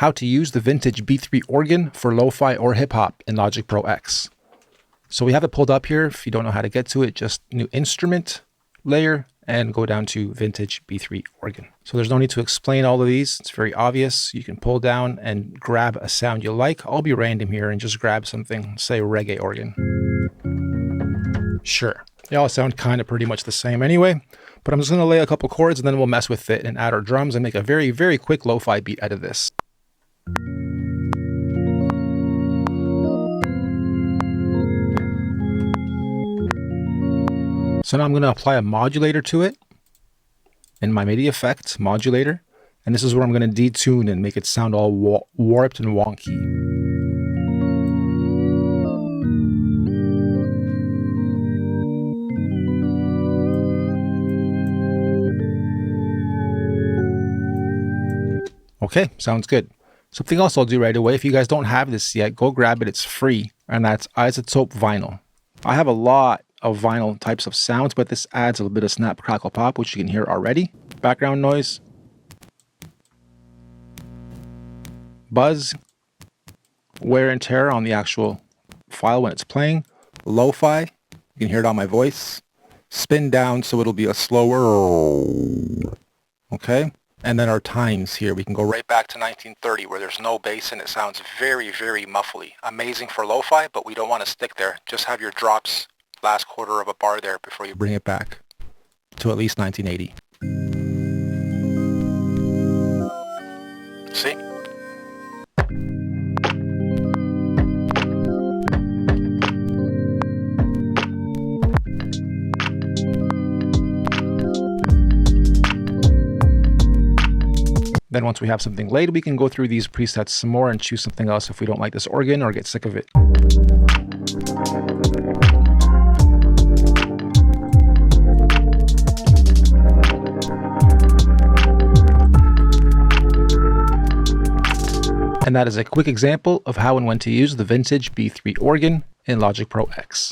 how to use the vintage B3 organ for lo-fi or hip-hop in Logic Pro X. So we have it pulled up here. If you don't know how to get to it, just new instrument layer and go down to vintage B3 organ. So there's no need to explain all of these. It's very obvious. You can pull down and grab a sound you like. I'll be random here and just grab something, say reggae organ. Sure, they all sound kind of pretty much the same anyway, but I'm just going to lay a couple chords and then we'll mess with it and add our drums and make a very, very quick lo-fi beat out of this. So now I'm going to apply a modulator to it in my MIDI effect modulator. And this is where I'm going to detune and make it sound all warped and wonky. Okay, sounds good. Something else I'll do right away, if you guys don't have this yet, go grab it. It's free, and that's iZotope vinyl. I have a lot of vinyl types of sounds, but this adds a little bit of snap, crackle, pop, which you can hear already. Background noise, buzz, wear and tear on the actual file when it's playing, lo-fi, you can hear it on my voice, spin down so it'll be a slower, okay? And then our times here, we can go right back to 1930 where there's no bass and it sounds very, very muffly. Amazing for lo-fi, but we don't want to stick there. Just have your drops last quarter of a bar there before you bring it back to at least 1980. See? Then once we have something laid, we can go through these presets some more and choose something else if we don't like this organ or get sick of it. And that is a quick example of how and when to use the vintage B3 organ in Logic Pro X.